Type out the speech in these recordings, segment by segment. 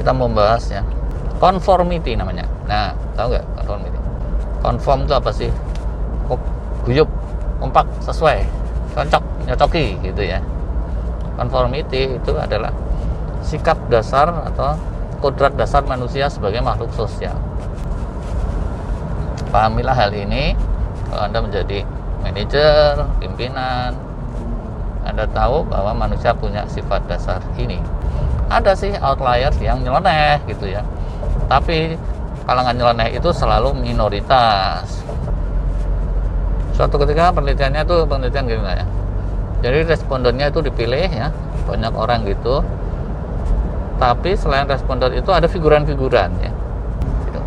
kita membahasnya conformity namanya. Nah, tahu nggak conformity? Conform itu apa sih? Guyup, kompak, sesuai, cocok, nyocoki gitu ya. Conformity itu adalah sikap dasar atau kodrat dasar manusia sebagai makhluk sosial. Pahamilah hal ini. Kalau Anda menjadi manajer, pimpinan, Anda tahu bahwa manusia punya sifat dasar ini. Ada sih outliers yang nyeleneh gitu ya, tapi kalangan nyeleneh itu selalu minoritas. Suatu ketika penelitiannya itu penelitian gimana ya, jadi respondennya itu dipilih ya, banyak orang gitu, tapi selain responden itu ada figuran-figuran ya gitu.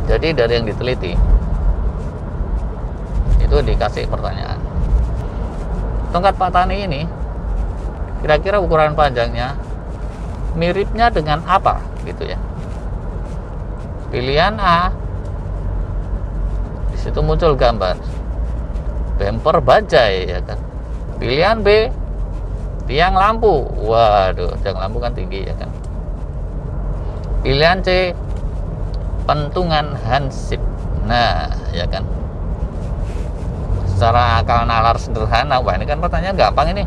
Jadi dari yang diteliti itu dikasih pertanyaan, tongkat Pak Tani ini kira-kira ukuran panjangnya miripnya dengan apa gitu ya. Pilihan A, di situ muncul gambar bemper bajai ya kan. Pilihan B, tiang lampu. Waduh, tiang lampu kan tinggi ya kan. Pilihan C, pentungan hansip. Nah ya kan, secara akal nalar sederhana, wah ini kan pertanyaan gampang ini.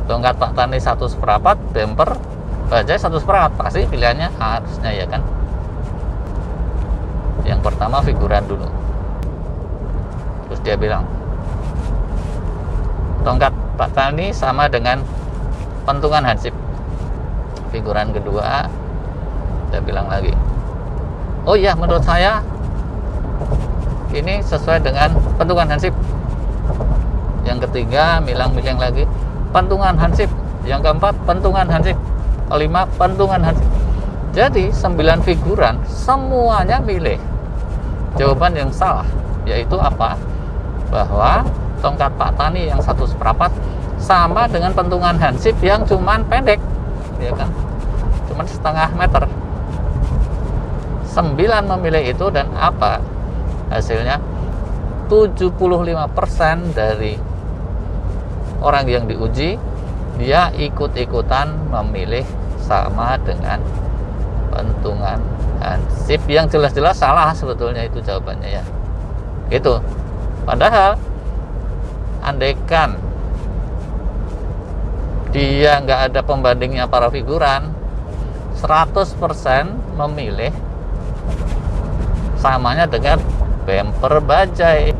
Tongkat Pak Tani 1/4, bemper bajai 1/4, pasti pilihannya harusnya ya kan. Yang pertama figuran dulu, terus dia bilang tongkat Pak Tani sama dengan pentungan hansip. Figuran kedua dia bilang lagi, oh iya menurut saya ini sesuai dengan pentungan hansip. Yang ketiga milang-milang lagi, pentungan hansip. Yang keempat pentungan hansip. Kelima pentungan hansip. Jadi 9 figuran semuanya milih jawaban yang salah, yaitu apa? Bahwa tongkat Pak Tani yang 1/4 sama dengan pentungan hansip yang cuman pendek ya kan, cuman setengah meter. 9 memilih itu, dan apa hasilnya? 75% dari orang yang diuji dia ikut-ikutan memilih sama dengan pentungan hansip, yang jelas-jelas salah sebetulnya itu jawabannya ya. Itu padahal andaikan dia nggak ada pembandingnya para figuran, 100% memilih samanya dengan bemper bajai.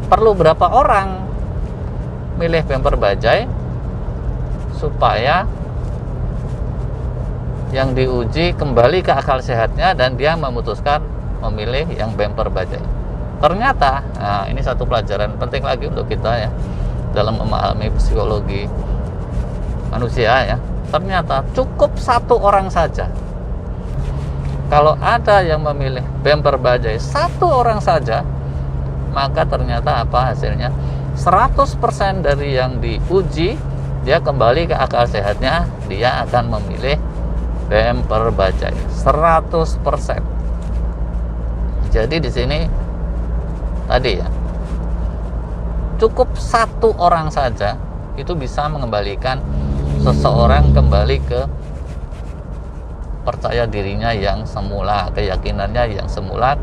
Perlu berapa orang milih bemper bajai supaya yang diuji kembali ke akal sehatnya dan dia memutuskan memilih yang bemper bajai? Ternyata, nah ini satu pelajaran penting lagi untuk kita ya dalam memahami psikologi manusia ya. Ternyata cukup 1 orang saja. Kalau ada yang memilih bemper bajai 1 orang saja, maka ternyata apa hasilnya? 100% dari yang diuji dia kembali ke akal sehatnya, dia akan memilih bemper bajai 100%. Jadi di sini tadi ya, cukup 1 orang saja itu bisa mengembalikan seseorang kembali ke percaya dirinya yang semula, keyakinannya yang semula,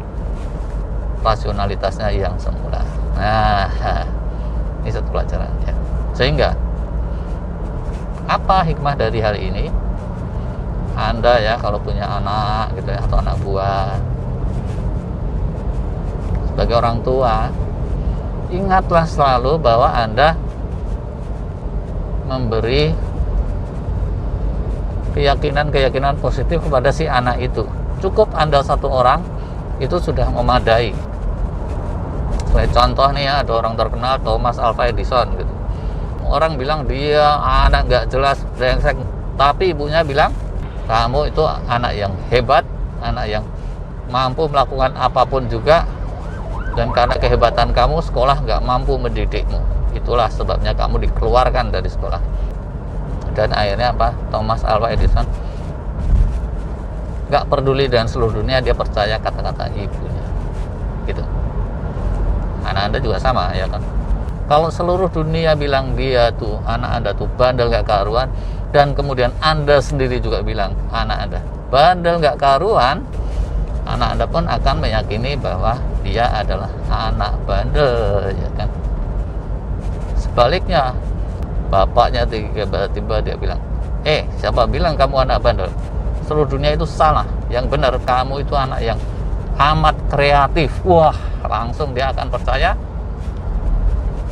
rasionalitasnya yang semula. Nah, ini satu pelajaran ya. Sehingga apa hikmah dari hal ini? Anda ya kalau punya anak gitu ya, atau anak buah, sebagai orang tua, ingatlah selalu bahwa Anda memberi keyakinan positif kepada si anak itu. Cukup Anda 1 orang itu sudah memadai. Sebagai contoh nih ya, ada orang terkenal Thomas Alva Edison gitu. Orang bilang dia anak nggak jelas, brengsek, tapi ibunya bilang kamu itu anak yang hebat, anak yang mampu melakukan apapun juga, dan karena kehebatan kamu sekolah nggak mampu mendidikmu, itulah sebabnya kamu dikeluarkan dari sekolah. Dan akhirnya apa? Thomas Alva Edison nggak peduli dengan seluruh dunia, dia percaya kata-kata ibunya gitu. Anak Anda juga sama ya kan. Kalau seluruh dunia bilang dia tuh, anak Anda tuh bandel gak karuan, dan kemudian Anda sendiri juga bilang anak Anda bandel nggak karuan, anak Anda pun akan meyakini bahwa dia adalah anak bandel, ya kan. Sebaliknya, bapaknya tiba-tiba dia bilang, siapa bilang kamu anak bandel? Seluruh dunia itu salah, yang benar kamu itu anak yang amat kreatif. Wah, langsung dia akan percaya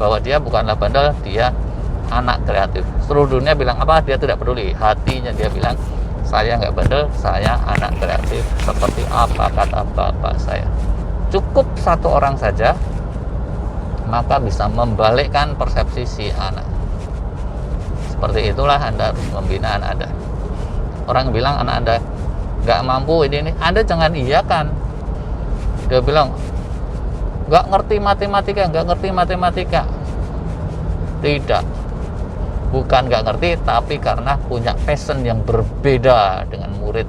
bahwa dia bukanlah bandel, dia anak kreatif. Seluruh dunia bilang apa, dia tidak peduli. Hatinya dia bilang, saya nggak bandel, saya anak kreatif seperti apa kata bapak saya. Cukup satu orang saja maka bisa membalikkan persepsi si anak. Seperti itulah Anda harus membina anak Anda. Orang bilang anak Anda nggak mampu ini, Anda jangan iyakan. Dia bilang nggak ngerti matematika. Tidak, bukan nggak ngerti, tapi karena punya passion yang berbeda dengan murid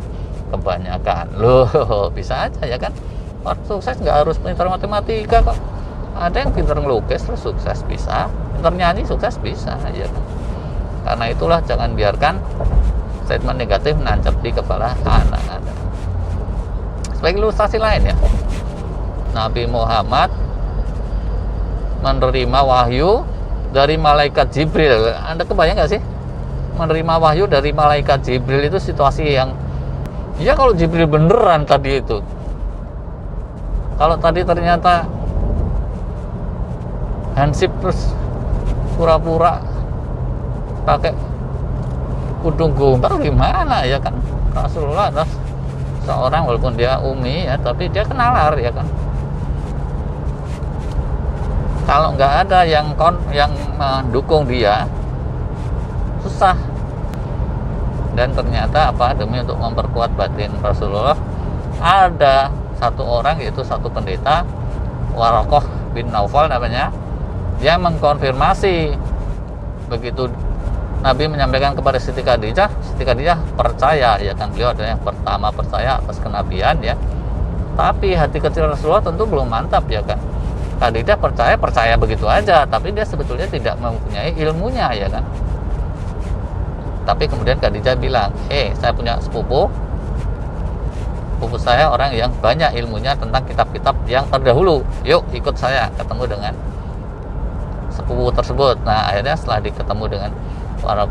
kebanyakan. Loh, bisa aja ya kan. Orang sukses nggak harus pintar matematika kok. Ada yang pintar ngelukis terus sukses bisa, pintar nyanyi sukses bisa, ya kan. Karena itulah jangan biarkan statement negatif nancap di kepala anak Anda. Sebagai ilustrasi lain ya, Nabi Muhammad menerima wahyu dari malaikat Jibril. Anda kebayang nggak sih menerima wahyu dari malaikat Jibril itu situasi yang, ya kalau Jibril beneran tadi itu, kalau tadi ternyata hansip terus pura-pura pakai kudung gumpal gimana ya kan. Rasulullah adalah seorang, walaupun dia umi ya, tapi dia kenalar ya kan. Kalau nggak ada yang mendukung dia, susah. Dan ternyata apa, demi untuk memperkuat batin Rasulullah, ada satu orang, yaitu satu pendeta, Waraqah bin Naufal namanya, dia mengkonfirmasi. Begitu Nabi menyampaikan kepada Siti Khadijah percaya ya kan, beliau adalah yang pertama percaya atas kenabian ya. Tapi hati kecil Rasulullah tentu belum mantap ya kan. Khadijah percaya begitu aja, tapi dia sebetulnya tidak mempunyai ilmunya ya kan. Tapi kemudian Khadijah bilang, saya punya sepupu saya orang yang banyak ilmunya tentang kitab-kitab yang terdahulu, yuk ikut saya ketemu dengan sepupu tersebut. Nah akhirnya setelah ketemu dengan para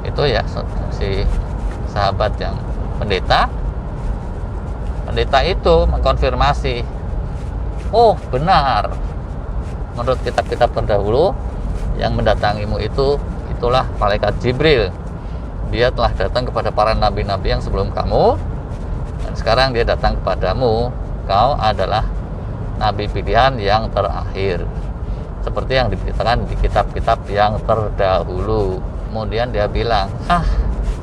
itu ya, si sahabat yang pendeta itu mengkonfirmasi, oh benar, menurut kitab-kitab terdahulu yang mendatangimu itulah malaikat Jibril. Dia telah datang kepada para nabi-nabi yang sebelum kamu, dan sekarang dia datang kepadamu. Kau adalah nabi pilihan yang terakhir, seperti yang diberitakan di kitab-kitab yang terdahulu. Kemudian dia bilang,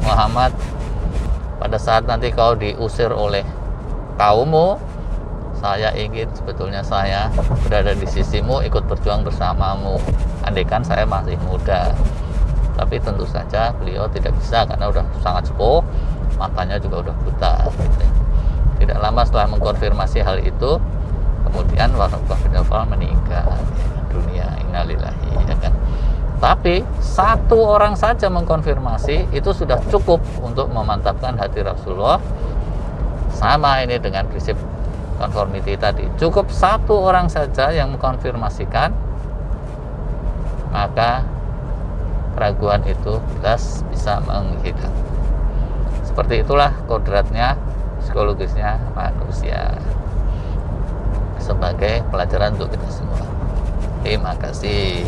Muhammad, pada saat nanti kau diusir oleh kaummu, saya ingin sebetulnya saya berada di sisimu, ikut berjuang bersamamu. Andaikan saya masih muda. Tapi tentu saja beliau tidak bisa karena udah sangat sepuh, matanya juga udah buta. Tidak lama setelah mengkonfirmasi hal itu, kemudian Waraqah bin Naufal meninggal dunia, innalillahi ya kan. Tapi satu orang saja mengkonfirmasi itu sudah cukup untuk memantapkan hati Rasulullah. Sama ini dengan prinsip conformity tadi, cukup satu orang saja yang mengkonfirmasikan, maka keraguan itu jelas bisa menghilang. Seperti itulah kodratnya, psikologisnya manusia, sebagai pelajaran untuk kita semua. Terima kasih.